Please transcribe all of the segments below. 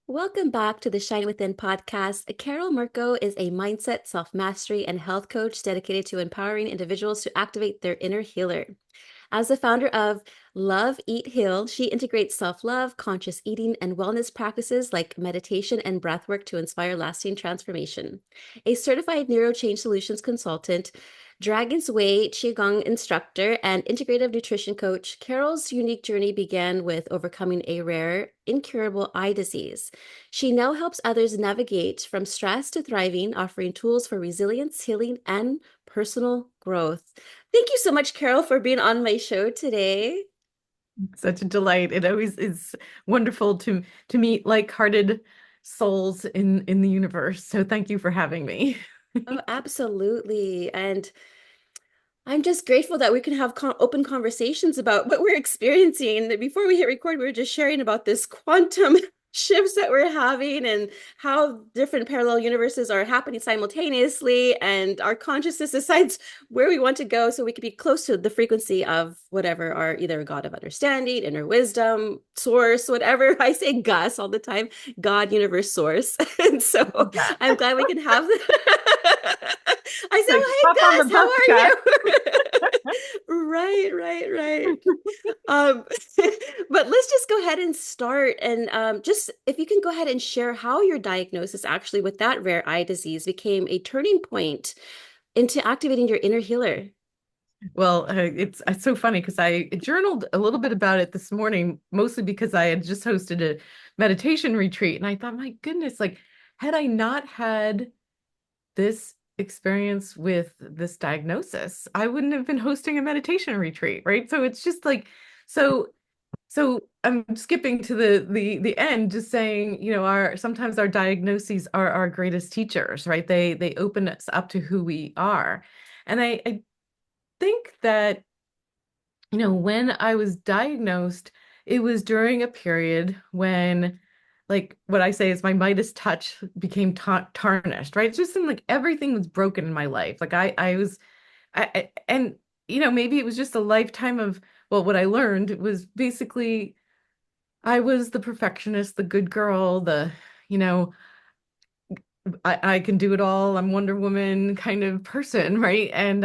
Welcome back to the Shine Within podcast. Carole Murko is a mindset, self mastery, and health coach dedicated to empowering individuals to activate their inner healer. As the founder of Love, Eat, Heal, she integrates self love, conscious eating, and wellness practices like meditation and breathwork to inspire lasting transformation. A certified Neuro Change Solutions consultant, Dragon's Way Qigong instructor, and integrative nutrition coach, Carole's unique journey began with overcoming a rare, incurable eye disease. She now helps others navigate from stress to thriving, offering tools for resilience, healing, and personal growth. Thank you so much, Carole, for being on my show today. Such a delight. It always is wonderful to meet like-hearted souls in the universe. So thank you for having me. Oh, absolutely. And I'm just grateful that we can have open conversations about what we're experiencing. Before we hit record, we were just sharing about this quantum shifts that we're having and how different parallel universes are happening simultaneously, and our consciousness decides where we want to go so we can be close to the frequency of whatever our either God of understanding, inner wisdom, source, whatever. I say Gus all the time, God, universe, source. And so Yeah. I'm glad we can have I said, Like "Oh, hop on hey the Gus, how bus, Gus. are you?" Right, right, right. Um, but let's just go ahead and start. And just if you can go ahead and share how your diagnosis actually with that rare eye disease became a turning point into activating your inner healer. Well, it's so funny because I journaled a little bit about it this morning, mostly because I had just hosted a meditation retreat, and I thought, my goodness, like had I not had this experience with this diagnosis, I wouldn't have been hosting a meditation retreat, right? So it's just like so so I'm skipping to the end, just saying, our sometimes our diagnoses are our greatest teachers, right? They open us up to who we are. And I think that, when I was diagnosed, it was during a period when, like, what I say is my Midas touch became tarnished, right? It just seemed like everything was broken in my life. Like and maybe it was just a lifetime of, well, what I learned was basically I was the perfectionist, the good girl, you know, I can do it all. I'm Wonder Woman kind of person, right? And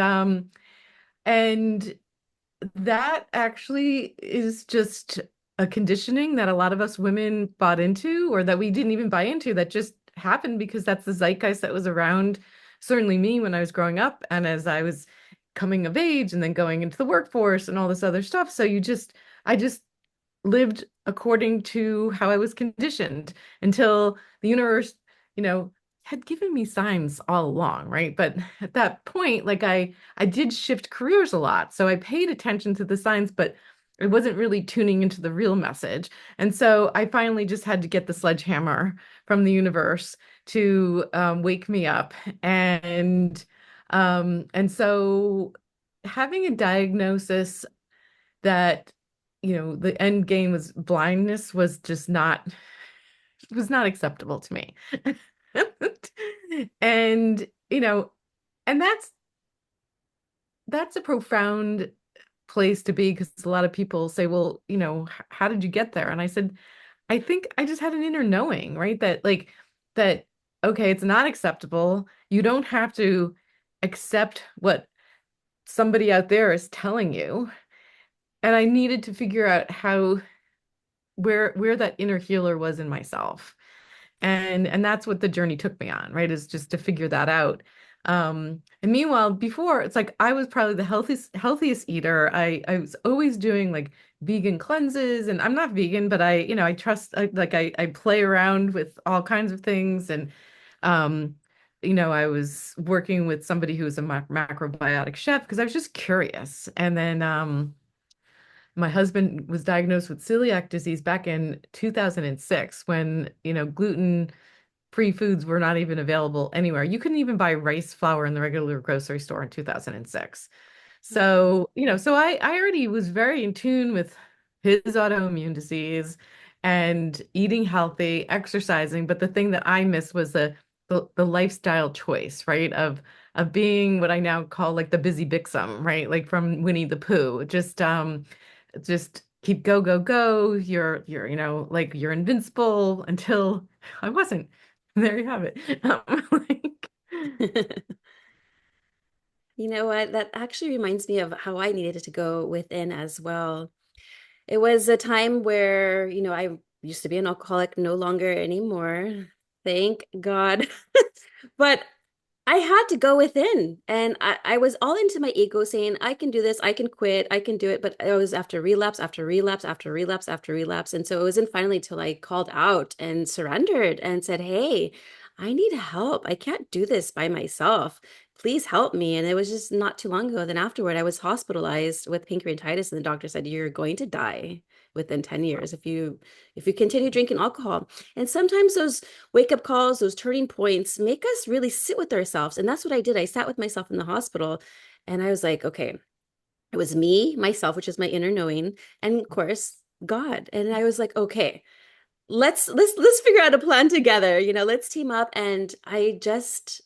that actually is just a conditioning that a lot of us women bought into, or that we didn't even buy into, that just happened because that's the zeitgeist that was around, certainly me when I was growing up and as I was coming of age and then going into the workforce and all this other stuff. So I just lived according to how I was conditioned until the universe, you know, had given me signs all along, right? But at that point, like I did shift careers a lot. So I paid attention to the signs, but it wasn't really tuning into the real message. And so I finally just had to get the sledgehammer from the universe to wake me up. And so having a diagnosis that, the end game was blindness was just not, was not acceptable to me. And, and that's a profound place to be, because a lot of people say, well, how did you get there? And I said, I think I just had an inner knowing, right? That, okay, it's not acceptable. You don't have to accept what somebody out there is telling you. And I needed to figure out where that inner healer was in myself. And that's what the journey took me on, right? Is just to figure that out. And meanwhile, before, it's like I was probably the healthiest eater. I was always doing like vegan cleanses, and I'm not vegan, but I trust, I play around with all kinds of things. And um, I was working with somebody who was a macrobiotic chef because I was just curious. And then my husband was diagnosed with celiac disease back in 2006, when, gluten-free foods were not even available anywhere. You couldn't even buy rice flour in the regular grocery store in 2006. So, so I already was very in tune with his autoimmune disease and eating healthy, exercising. But the thing that I missed was the lifestyle choice, right? Of being what I now call like the busy Bixum, right? Like from Winnie the Pooh. Just keep go, go, go. You're, like you're invincible until I wasn't. There you have it. Like, You know what? That actually reminds me of how I needed to go within as well. It was a time where, I used to be an alcoholic, no longer anymore. Thank God. But I had to go within, and I was all into my ego saying, I can do this, I can quit, I can do it. But it was after relapse, after relapse, after relapse, after relapse. And so it wasn't finally till I called out and surrendered and said, hey, I need help. I can't do this by myself. Please help me. And it was just not too long ago. Then afterward, I was hospitalized with pancreatitis, and the doctor said, you're going to die within 10 years if you continue drinking alcohol. And sometimes those wake up calls, those turning points make us really sit with ourselves. And that's what I did. I sat with myself in the hospital and I was like, okay, it was me, myself, which is my inner knowing, and of course, God. And I was like, okay, let's figure out a plan together. Let's team up. And I just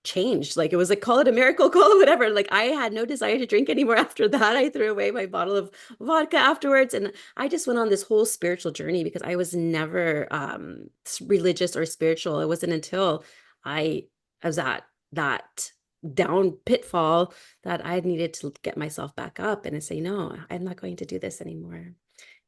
changed. Like it was like, call it a miracle, call it whatever. Like I had no desire to drink anymore after that. I threw away my bottle of vodka afterwards. And I just went on this whole spiritual journey because I was never religious or spiritual. It wasn't until I was at that down pitfall that I needed to get myself back up and say, no, I'm not going to do this anymore.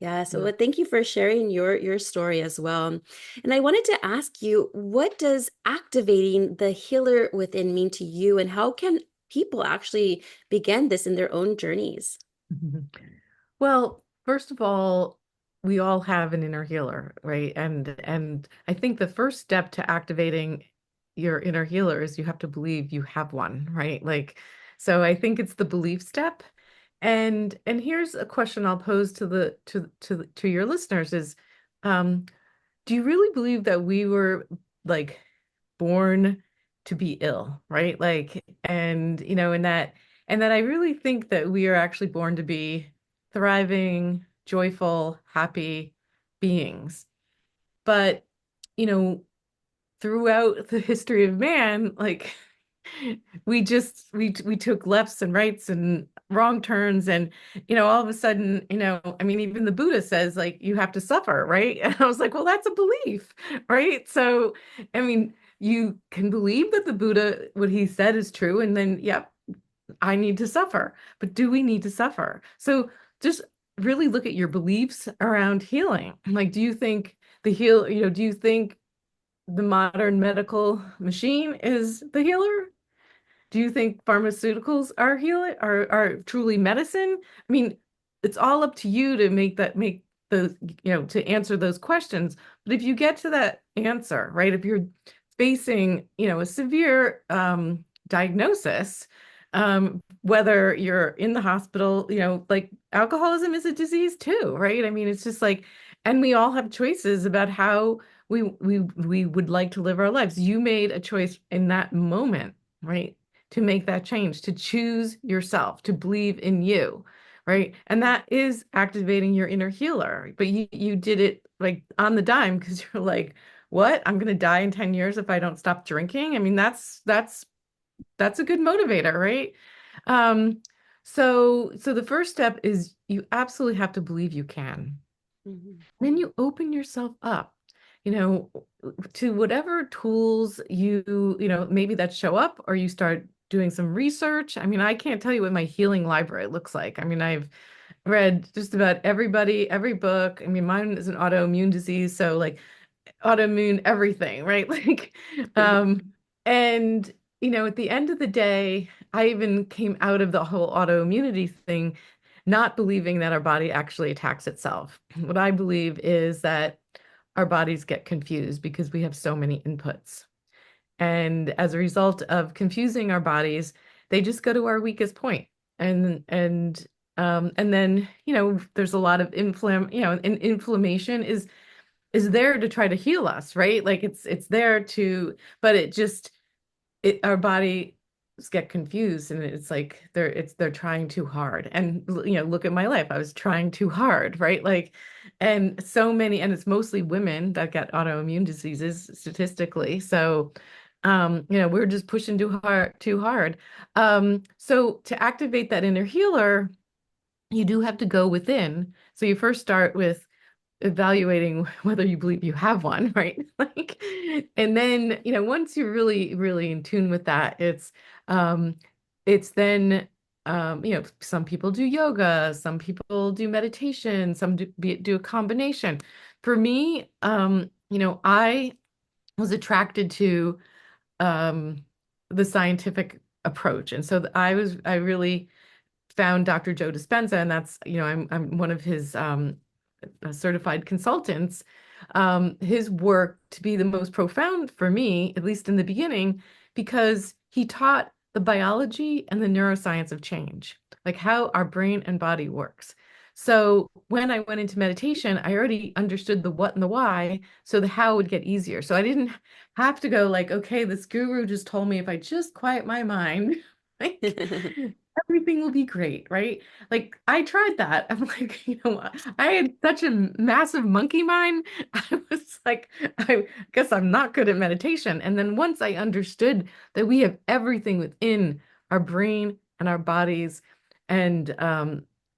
Yeah, so yeah. thank you for sharing your story as well. And I wanted to ask you, what does activating the healer within mean to you, and how can people actually begin this in their own journeys? Well, first of all, we all have an inner healer, right? And I think the first step to activating your inner healer is you have to believe you have one, right? Like, so I think it's the belief step. And here's a question I'll pose to your listeners is, um, do you really believe that we were like born to be ill, right? Like, and that I really think that we are actually born to be thriving, joyful, happy beings. But, you know, throughout the history of man, like we took lefts and rights and wrong turns, and all of a sudden, I mean, even the Buddha says like you have to suffer, right? And I was like, well, that's a belief, right? So I mean, you can believe that the Buddha, what he said is true, and then yep, I need to suffer. But do we need to suffer? So just really look at your beliefs around healing. Like, do you think the modern medical machine is the healer? Do you think pharmaceuticals are healing, are truly medicine? I mean, it's all up to you to make those, to answer those questions. But if you get to that answer, right, if you're facing, a severe diagnosis, whether you're in the hospital, like alcoholism is a disease too, right? I mean, it's just like, and we all have choices about how we would like to live our lives. You made a choice in that moment, right? To make that change, to choose yourself, to believe in you, right? And that is activating your inner healer. But you did it like on the dime because you're like, what? I'm going to die in 10 years if I don't stop drinking. I mean, that's a good motivator, right? Um, so the first step is you absolutely have to believe you can. Mhm. Then you open yourself up, you know, to whatever tools maybe that show up, or you start doing some research. I mean, I can't tell you what my healing library looks like. I mean, I've read just about every book. I mean, mine is an autoimmune disease, so like autoimmune everything, right? Like, and at the end of the day, I even came out of the whole autoimmunity thing not believing that our body actually attacks itself. What I believe is that our bodies get confused because we have so many inputs. And as a result of confusing our bodies, they just go to our weakest point. And then, there's a lot of and inflammation is there to try to heal us, right? Like it's there to, but our bodies get confused, and it's like they're trying too hard. And look at my life. I was trying too hard, right? Like, and so many, and it's mostly women that get autoimmune diseases statistically. So we're just pushing too hard. So to activate that inner healer, you do have to go within. So you first start with evaluating whether you believe you have one, right? Like, and then, once you're really, really in tune with that, um, it's then, some people do yoga, some people do meditation, some do a combination. For me, I was attracted to um, the scientific approach. And so I really found Dr. Joe Dispenza, and that's, I'm one of his certified consultants. His work to be the most profound for me, at least in the beginning, because he taught the biology and the neuroscience of change, like how our brain and body works. So when I went into meditation, I already understood the what and the why, so the how would get easier. So I didn't have to go like, okay, this guru just told me if I just quiet my mind, like everything will be great, right? Like I tried that. I'm like, I had such a massive monkey mind. I was like, I guess I'm not good at meditation. And then once I understood that we have everything within our brain and our bodies, and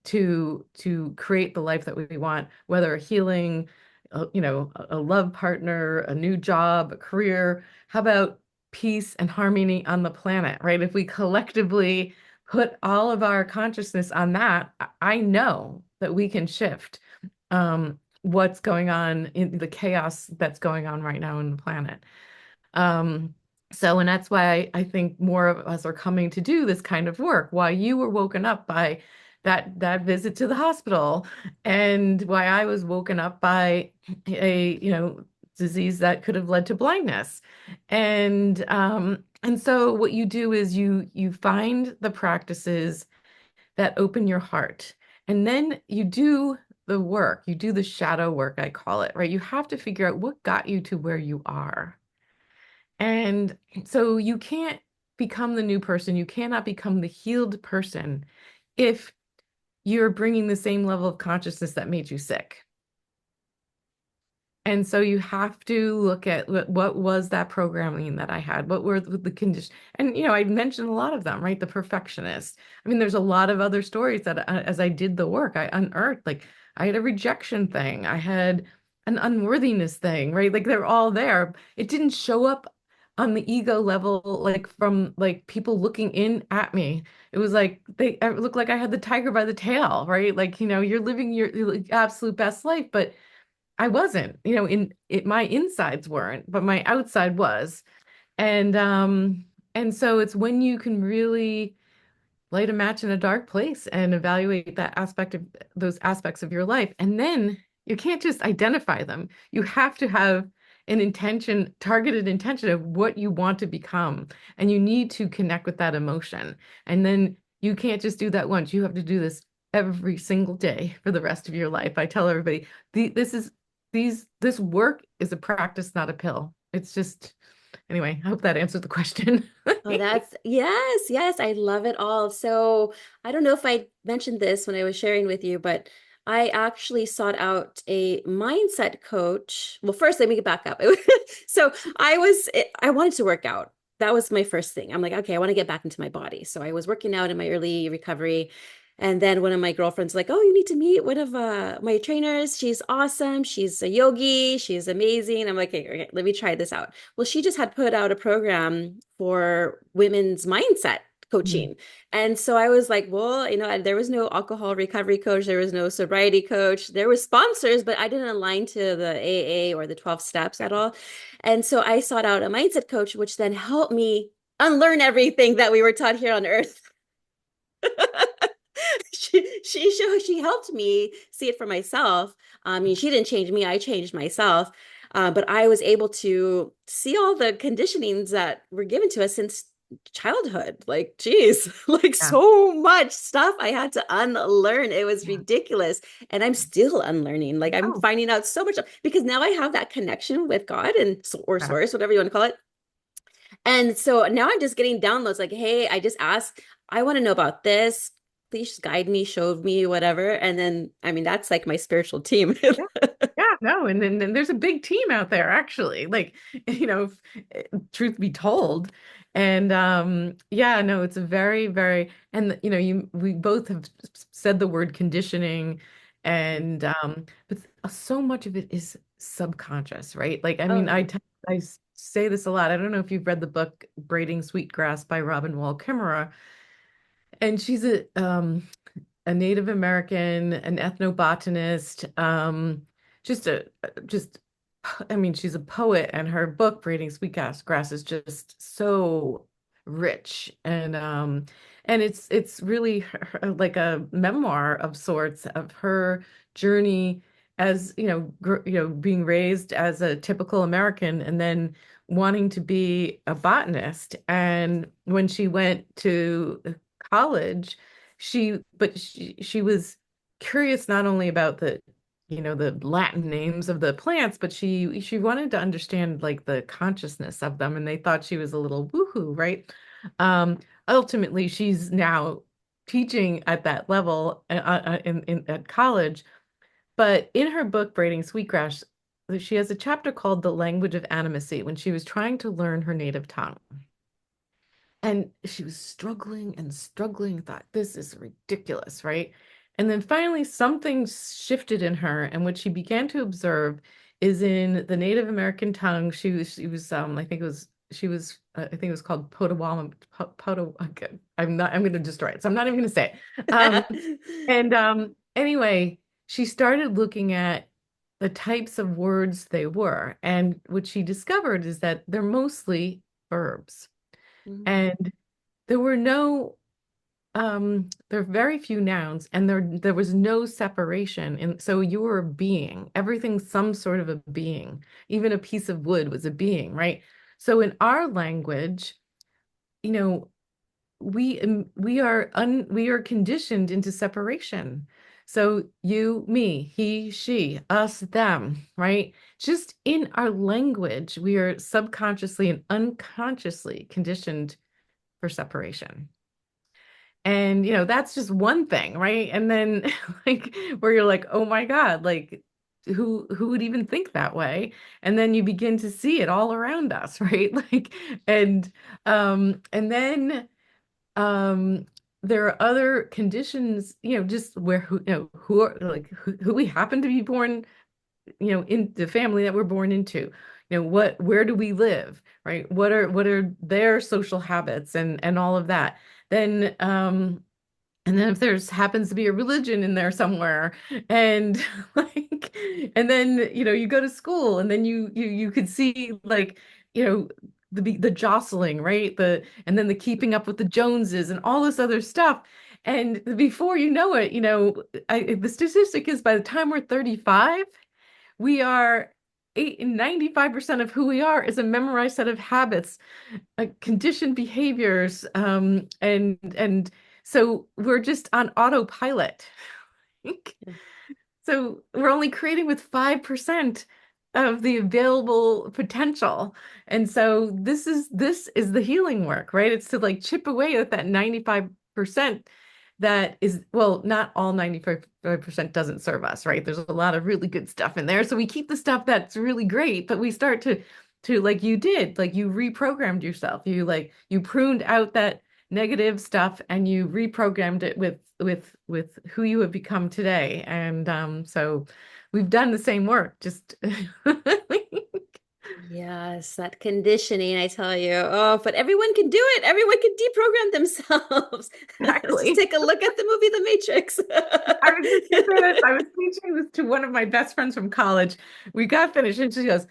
to create the life that we want, whether a healing, a love partner, a new job, a career, how about peace and harmony on the planet, right? If we collectively put all of our consciousness on that, I know that we can shift what's going on in the chaos that's going on right now in the planet. Um, and that's why I think more of us are coming to do this kind of work. Why you were woken up by that visit to the hospital, and why I was woken up by a disease that could have led to blindness. And so what you do is you find the practices that open your heart, and then you do the work, you do the shadow work, I call it, right? You have to figure out what got you to where you are. And so you can't become the new person. You cannot become the healed person if you're bringing the same level of consciousness that made you sick. And so you have to look at what was that programming that I had? What were the conditions? And, I mentioned a lot of them, right? The perfectionist. I mean, there's a lot of other stories that as I did the work, I unearthed, like I had a rejection thing. I had an unworthiness thing, right? Like they're all there. It didn't show up on the ego level, like from like people looking in at me. It was like I looked like I had the tiger by the tail, right? Like, you're living your absolute best life, but I wasn't, in it, my insides weren't, but my outside was. And so it's when you can really light a match in a dark place and evaluate that aspect of those aspects of your life. And then you can't just identify them. You have to have an intention, targeted intention of what you want to become. And you need to connect with that emotion. And then you can't just do that once. You have to do this every single day for the rest of your life. I tell everybody, this work is a practice, not a pill. It's just, anyway, I hope that answered the question. Oh, that's yes, yes, I love it all. So I don't know if I mentioned this when I was sharing with you, but I actually sought out a mindset coach. Well, first, let me get back up. So I wanted to work out. That was my first thing. I'm like, okay, I want to get back into my body. So I was working out in my early recovery. And then one of my girlfriends like, oh, you need to meet one of my trainers. She's awesome. She's a yogi. She's amazing. I'm like, okay, let me try this out. Well, she just had put out a program for women's mindset Mm. coaching. And so I was like, well, there was no alcohol recovery coach, there was no sobriety coach, there was sponsors, but I didn't align to the AA or the 12 steps at all. And so I sought out a mindset coach, which then helped me unlearn everything that we were taught here on earth. She helped me see it for myself. I mean, she didn't change me, I changed myself. But I was able to see all the conditionings that were given to us since childhood. Like, geez, like Yeah. so much stuff I had to unlearn. It was ridiculous. And I'm still unlearning. Like, I'm Oh, finding out so much because now I have that connection with God or yeah. source, whatever you want to call it. And so now I'm just getting downloads like, hey, I just asked, I want to know about this. Please just guide me, show me, whatever. And then, I mean, that's like my spiritual team. Yeah. Yeah, no, and then there's a big team out there actually. Like, truth be told. And yeah, no, it's a very, very, and we both have said the word conditioning, and but so much of it is subconscious, right? Like, I mean, Oh. I say this a lot. I don't know if you've read the book Braiding Sweetgrass by Robin Wall Kimmerer, and she's a Native American, an ethnobotanist, just a just I mean, she's a poet, and her book Braiding Sweetgrass is just so rich, and it's really like a memoir of sorts of her journey as being raised as a typical American, and then wanting to be a botanist. And when she went to college, she was curious not only about the Latin names of the plants, but she wanted to understand like the consciousness of them, and they thought she was a little woohoo, right? Um, Ultimately, she's now teaching at that level at college. But in her book, Braiding Sweetgrass, she has a chapter called The Language of Animacy when she was trying to learn her native tongue. And she was struggling and struggling, thought, this is ridiculous, right? And then finally, something shifted in her, and what she began to observe is in the Native American tongue. I think it was, I think it was called Potawatomi. Okay, I'm going to destroy it, so I'm not even going to say it. And anyway, she started looking at the types of words they were, and what she discovered is that they're mostly verbs. Mm. And there were no there are very few nouns, and there was no separation. And so you were a being. Everything's some sort of a being. Even a piece of wood was a being, right? So in our language, you know, we are conditioned into separation. So you, me, he, she, us, them, right? Just in our language, we are subconsciously and unconsciously conditioned for separation. And that's just one thing, right? And then like where you're like, oh my God, like who would even think that way? And then you begin to see it all around us, right? Like, and then um there are other conditions, just where who are like who we happen to be born, in the family that we're born into. Where do we live, right? What are their social habits and all of that. Then and then if there's happens to be a religion in there somewhere, and like, and then you go to school, and then you could see like you know the jostling, right? And then the keeping up with the Joneses and all this other stuff. And before you know it, the statistic is by the time we're 35, we are 95% of who we are is a memorized set of habits, conditioned behaviors, and so we're just on autopilot. So we're only creating with 5% of the available potential. And so this is the healing work, right? It's to like chip away at that 95% that is, well, not all 95% doesn't serve us, right? There's a lot of really good stuff in there. So we keep the stuff that's really great, but we start to like you did, like you reprogrammed yourself. You pruned out that negative stuff, and you reprogrammed it with who you have become today. And so we've done the same work, just Yes, that conditioning, I tell you. Oh, but everyone can do it. Everyone can deprogram themselves. Just exactly. take a look at the movie The Matrix. I was just gonna say this. I was teaching this to one of my best friends from college. We got finished, and she goes,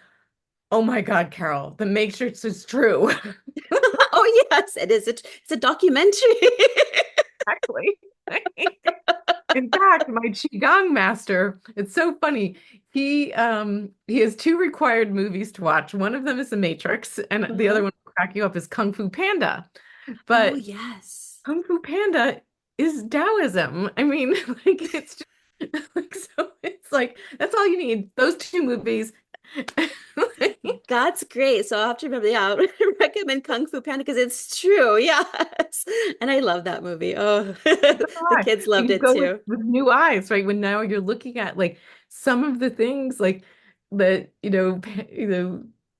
"Oh my God, Carol, the Matrix is true." Oh, yes, it is. It's a documentary. Exactly. In fact, my Qigong master, it's so funny. He has two required movies to watch. One of them is The Matrix, and the other Uh-huh. one will crack you up is Kung Fu Panda. Oh, But yes. Kung Fu Panda is Taoism. I mean, like it's just like so it's like that's all you need. Those two movies. That's great. So I'll have to remember, yeah, I'll recommend Kung Fu Panda because it's true. Yes. And I love that movie. Oh, the Why? kids But loved you it go too. with new eyes, right? When now you're looking at like some of the things like that,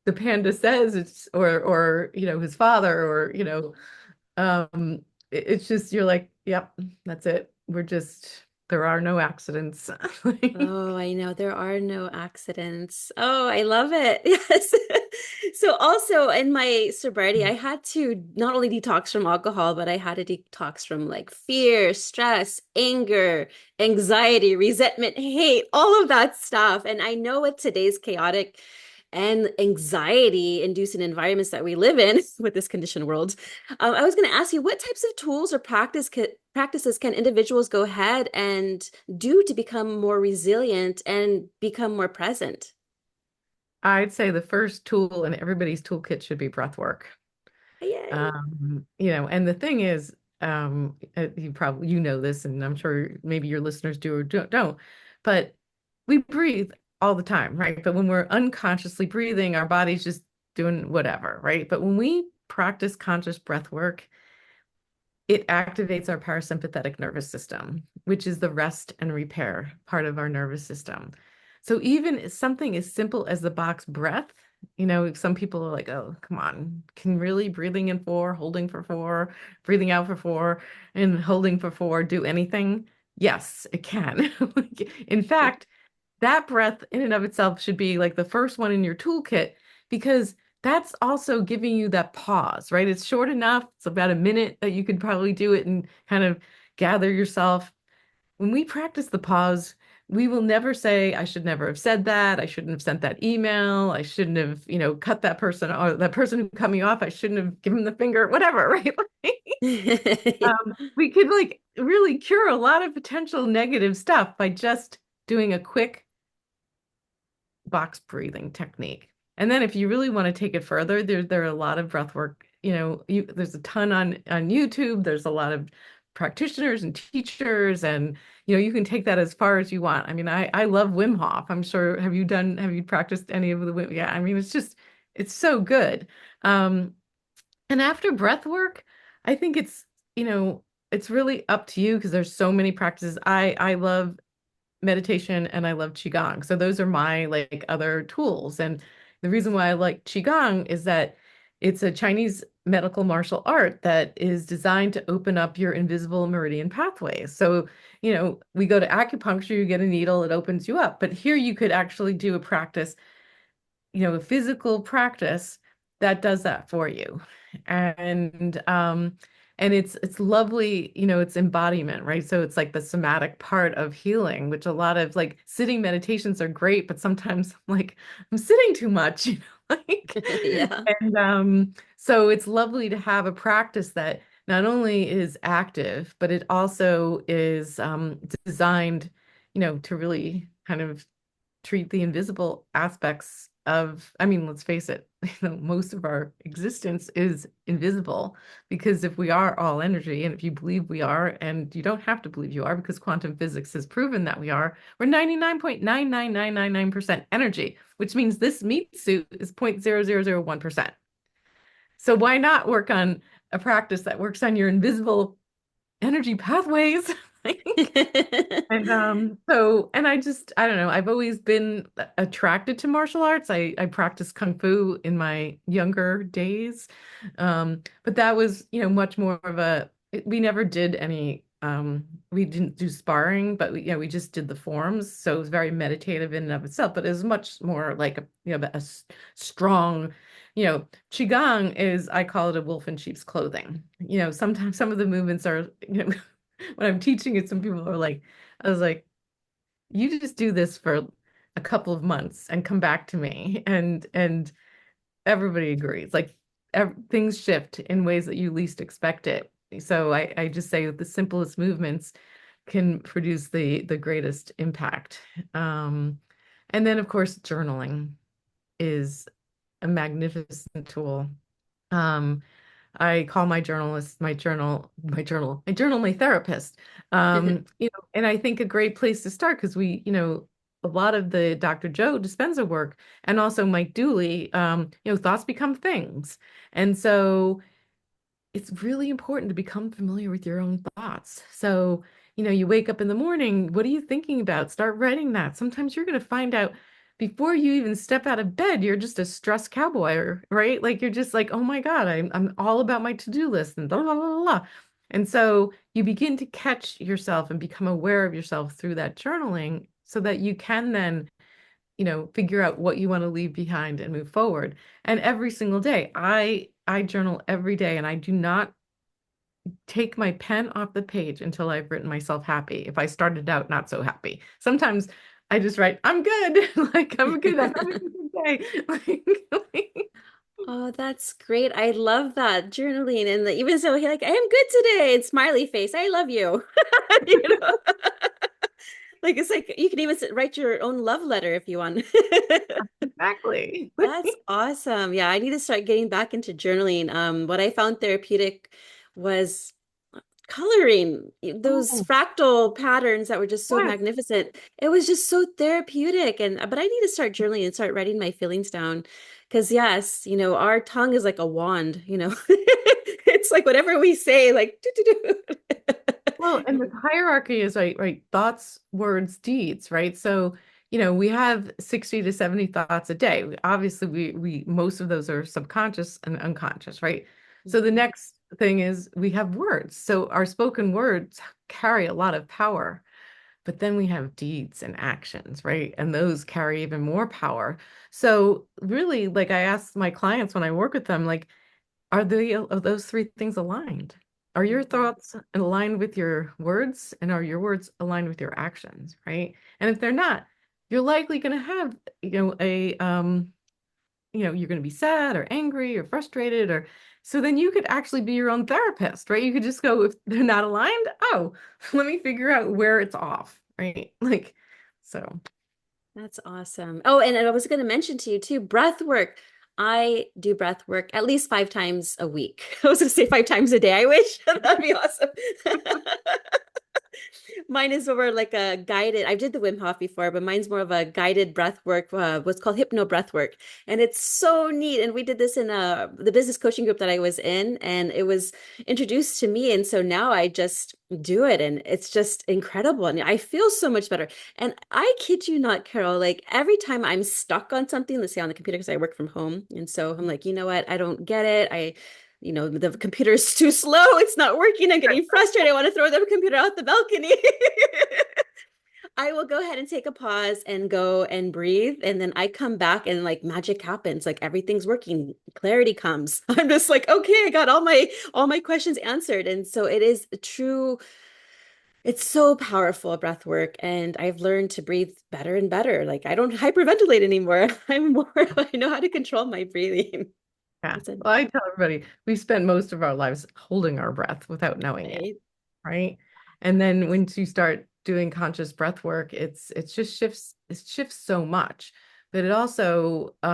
the panda says it's or his father or it's just you're like, yep, that's it. We're just there are no accidents. Oh, I know there are no accidents. Oh, I love it. Yes. So also in my sobriety, I had to not only detox from alcohol, but I had to detox from like fear, stress, anger, anxiety, resentment, hate, all of that stuff. And I know with today's chaotic and anxiety inducing environments that we live in with this conditioned world, I was going to ask you what types of tools or practices can individuals go ahead and do to become more resilient and become more present? I'd say the first tool in everybody's toolkit should be breath work. Yay. And the thing is, you know this, and I'm sure maybe your listeners do or don't, but we breathe all the time, right? But when we're unconsciously breathing, our body's just doing whatever, right? But when we practice conscious breath work, it activates our parasympathetic nervous system, which is the rest and repair part of our nervous system. So even something as simple as the box breath, some people are like, oh, come on, can really breathing in 4, holding for 4, breathing out for 4, and holding for 4 do anything? Yes, it can. In fact, that breath in and of itself should be like the first one in your toolkit because that's also giving you that pause, right? It's short enough. It's about a minute that you could probably do it and kind of gather yourself. When we practice the pause, we will never say, I should never have said that. I shouldn't have sent that email. I shouldn't have, cut that person or that person who cut me off. I shouldn't have given the finger, whatever, right? We could like really cure a lot of potential negative stuff by just doing a quick box breathing technique. And then if you really want to take it further, there are a lot of breath work, there's a ton on YouTube. There's a lot of practitioners and teachers and you can take that as far as you want. I mean, I love Wim Hof. I'm sure have you practiced any of the Wim? Yeah, I mean it's so good. Um and after breath work, I think it's really up to you because there's so many practices. I love meditation and I love Qigong. So those are my like other tools. And the reason why I like Qigong is that it's a Chinese medical martial art that is designed to open up your invisible meridian pathways. So, we go to acupuncture, you get a needle, it opens you up. But here you could actually do a practice, a physical practice that does that for you. And it's lovely, it's embodiment, right? So it's like the somatic part of healing, which a lot of like sitting meditations are great, but sometimes like I'm sitting too much, like Yeah. and so it's lovely to have a practice that not only is active, but it also is designed, to really kind of treat the invisible aspects of, I mean, let's face it, most of our existence is invisible because if we are all energy, and if you believe we are, and you don't have to believe you are because quantum physics has proven that we are, we're 99.99999% energy, which means this meat suit is 0.0001%. So why not work on a practice that works on your invisible energy pathways? And I don't know, I've always been attracted to martial arts. I practiced kung fu in my younger days. But that was, much more of we never did any we didn't do sparring, but we just did the forms. So it was very meditative in and of itself, but it was much more like strong, Qigong is, I call it a wolf in sheep's clothing. Sometimes some of the movements are, when I'm teaching it, some people are like, I was like, you just do this for a couple of months and come back to me. And everybody agrees. Like things shift in ways that you least expect it. So I just say the simplest movements can produce the greatest impact. And then of course, journaling is a magnificent tool. Um, I call my journalist my journal my therapist. And I think a great place to start because a lot of the Dr. Joe Dispenza work and also Mike Dooley, thoughts become things. And so it's really important to become familiar with your own thoughts. So, you wake up in the morning, what are you thinking about? Start writing that. Sometimes you're going to find out before you even step out of bed, you're just a stressed cowboy, right? Like you're just like, oh my God, I'm all about my to-do list and blah, blah, blah, blah. And so you begin to catch yourself and become aware of yourself through that journaling so that you can then, figure out what you want to leave behind and move forward. And every single day, I journal every day and I do not take my pen off the page until I've written myself happy. If I started out not so happy, sometimes I just write, I'm good. Like, I'm good. I'm having a good day. Oh, that's great. I love that journaling and even so like I am good today and smiley face. I love you. You know? Like it's like you can even write your own love letter if you want. Exactly. That's awesome. Yeah, I need to start getting back into journaling. What I found therapeutic was coloring those Oh, fractal patterns that were just so yes. magnificent. It was just so therapeutic. And but I need to start journaling and start writing my feelings down. Because yes, our tongue is like a wand. It's like whatever we say, like Well, and the hierarchy is right, thoughts, words, deeds, right? So, we have 60 to 70 thoughts a day. Obviously, we most of those are subconscious and unconscious, right? So the Mhm. next thing is we have words. So our spoken words carry a lot of power, but then we have deeds and actions, right? And those carry even more power. So really, like I ask my clients when I work with them, like, are those three things aligned? Are your Mhm. thoughts aligned with your words and are your words aligned with your actions, right? And if they're not, you're likely going to have, you're going to be sad or angry or frustrated or so then you could actually be your own therapist, right? You could just go if they're not aligned, oh, let me figure out where it's off, right? Like so. That's awesome. Oh, and I was going to mention to you too, breath work. I do breath work at least 5 times a week. I was going to say 5 times a day. I wish that'd be awesome. Mine is more like a guided. I did the Wim Hof before, but mine's more of a guided breath work. What's called hypno breath work, and it's so neat. And we did this in the business coaching group that I was in, and it was introduced to me. And so now I just do it, and it's just incredible. And I feel so much better. And I kid you not, Carol. Like every time I'm stuck on something, let's say on the computer because I work from home, and so I'm like, you know what? I don't get it. The computer is too slow. It's not working. I'm getting frustrated. I want to throw the computer out the balcony. I will go ahead and take a pause and go and breathe. And then I come back and like magic happens. Like everything's working. Clarity comes. I'm just like, okay, I got all my questions answered. And so it is true. It's so powerful breath work. And I've learned to breathe better and better. Like I don't hyperventilate anymore. I know how to control my breathing. Yeah. It's a Well, I tell everybody we spend most of our lives holding our breath without knowing it, right. right? And then once you start doing conscious breath work, it's just it shifts so much. But it also, I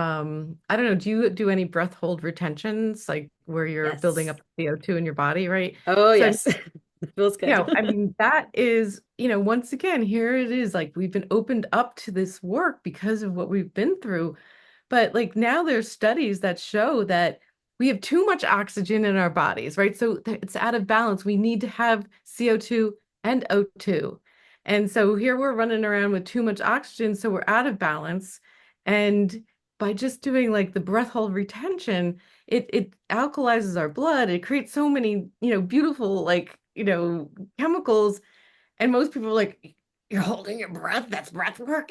don't know, do you do any breath hold retentions, like where you're building Yes. up CO2 in your body, right? Oh, So yes. Feels good. I mean, that is, once again, here it is, like we've been opened up to this work because of what we've been through. But like now there's studies that show that we have too much oxygen in our bodies, right? So it's out of balance. We need to have CO2 and O2. And so here we're running around with too much oxygen, so we're out of balance. And by just doing like the breath hold retention, it alkalizes our blood. It creates so many, beautiful like, chemicals. And most people are like, you're holding your breath, that's breath work.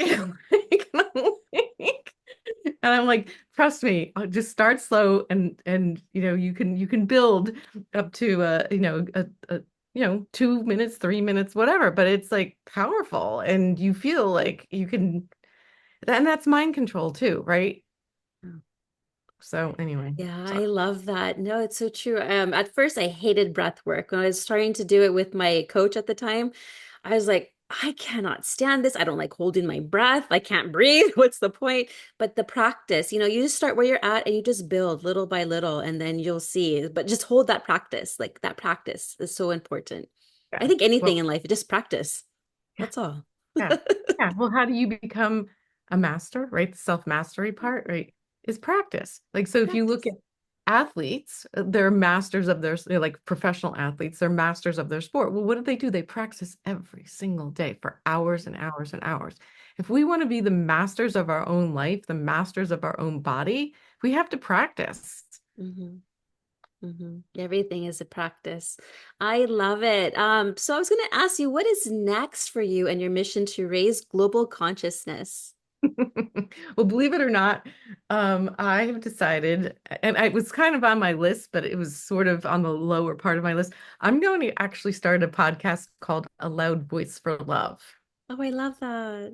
And I'm like, trust me, just start slow and you can build up to 2 minutes, 3 minutes, whatever. But it's like powerful and you feel like you can, and that's mind control too, right? So anyway, Yeah, sorry. I love that. No, it's so true. At first I hated breath work. When I was starting to do it with my coach at the time, I was like, I cannot stand this. I don't like holding my breath. I can't breathe. What's the point? But the practice, you just start where you're at and you just build little by little, and then you'll see. But just hold that practice. Like that practice is so important. I Yeah. think anything Well, in life, just practice. yeah, That's all. yeah. Yeah. Well, how do you become a master, right? The self-mastery part, right? Is practice. Like, so if you look at Practice. athletes, they're masters of their, they're like professional athletes, they're masters of their sport. Well, what do? They practice every single day for hours and hours and hours. If we want to be the masters of our own life, the masters of our own body, we have to practice. Hmm. Everything is a practice. I love it. So I was going to ask you, what is next for you and your mission to raise global consciousness? Well, believe it or not, I have decided, and I was kind of on my list, but it was sort of on the lower part of my list. I'm going to actually start a podcast called A Loud Voice for Love. Oh, I love that.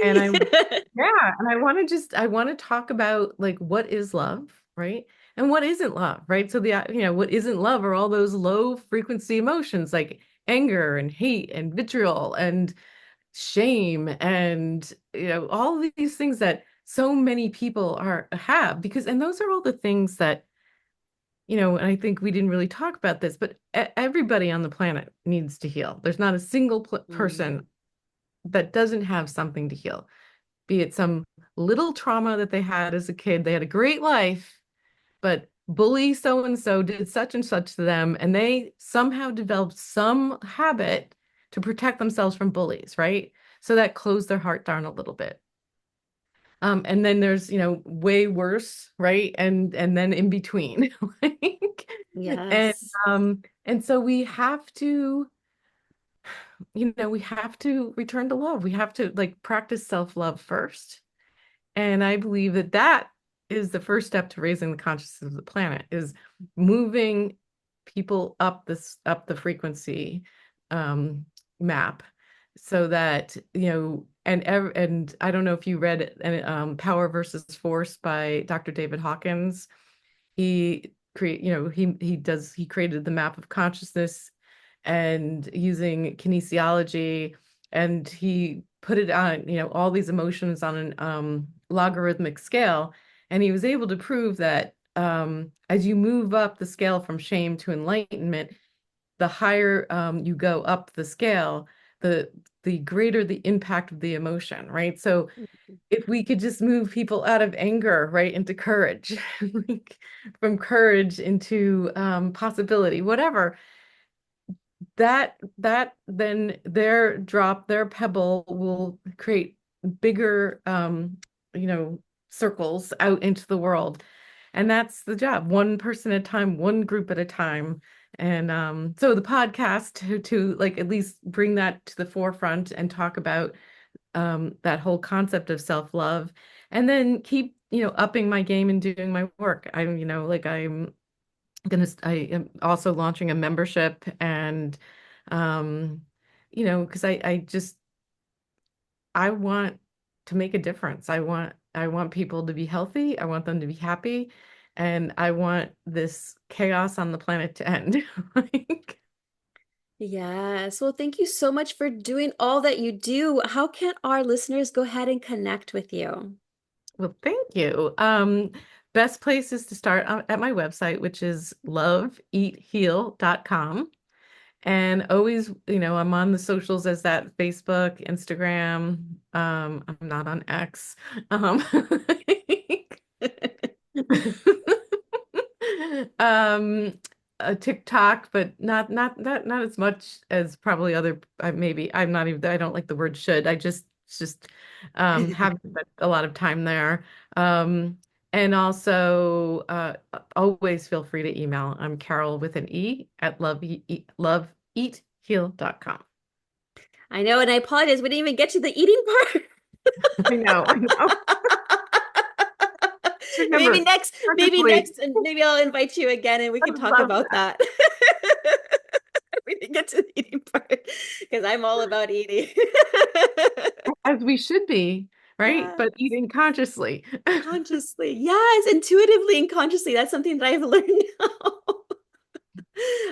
And I, Yay! yeah, and I want to talk about like what is love, right? And what isn't love, right? So what isn't love are all those low frequency emotions like anger and hate and vitriol and shame and all of these things that so many people are have because and those are all the things that and I think we didn't really talk about this, but everybody on the planet needs to heal. There's not a single Mm, person that doesn't have something to heal, be it some little trauma that they had as a kid. They had a great life, but bully so and so did such and such to them, and they somehow developed some habit to protect themselves from bullies, right? So that closed their heart down a little bit. And then there's, way worse, right? And then in between. Like, and yes. and so we have to, we have to return to love. We have to like practice self-love first. And I believe that that is the first step to raising the consciousness of the planet, is moving people up the frequency um, map, so that and I don't know if you read Power versus Force by Dr. David Hawkins. He created the map of consciousness and using kinesiology, and he put it on, all these emotions on an logarithmic scale. And he was able to prove that as you move up the scale from shame to enlightenment, the higher you go up the scale, the greater the impact of the emotion, right? So if we could just move people out of anger, right, into courage, like from courage into possibility, whatever, that then their pebble will create bigger circles out into the world. And that's the job, one person at a time, one group at a time. And so the podcast to like at least bring that to the forefront and talk about that whole concept of self-love, and then keep upping my game and doing my work. I am also launching a membership, and um because I want to make a difference. I want people to be healthy, I want them to be happy, and I want this chaos on the planet to end. Like, Yes. Well, thank you so much for doing all that you do. How can our listeners go ahead and connect with you? well, thank you. Best place is to start at my website, which is loveeatheal.com. And always, I'm on the socials as that: Facebook, Instagram. I'm not on X. Um, um, TikTok, but not as much as probably other. Maybe I'm not even. I don't like the word should. I just haven't spent a lot of time there. And also, always feel free to email. I'm Carole with an E at loveeatheal.com. I know, and I apologize. We didn't even get to the eating part. I know, I know. Maybe Remember, next, maybe perfectly. next, and maybe I'll invite you again and we I can would talk love about that. that. We didn't get to the eating part because I'm all about eating. As we should be, right? Yeah. But eating consciously. Consciously. Yes, intuitively and consciously. That's something that I've learned now.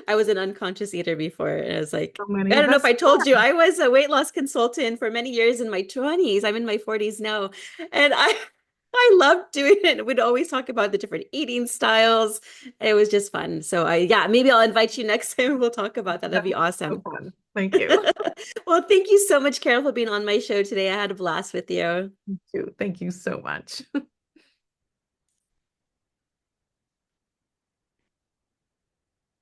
I was an unconscious eater before, and I was like, So many I of don't know if us I told you, are. I was a weight loss consultant for many years in my 20s. I'm in my 40s now, and I loved doing it. We'd always talk about the different eating styles. It was just fun. So yeah, maybe I'll invite you next time and we'll talk about that. That'd That be would be so awesome. fun. Thank you. Well, thank you so much, Carol, for being on my show today. I had a blast with you. Thank you so much.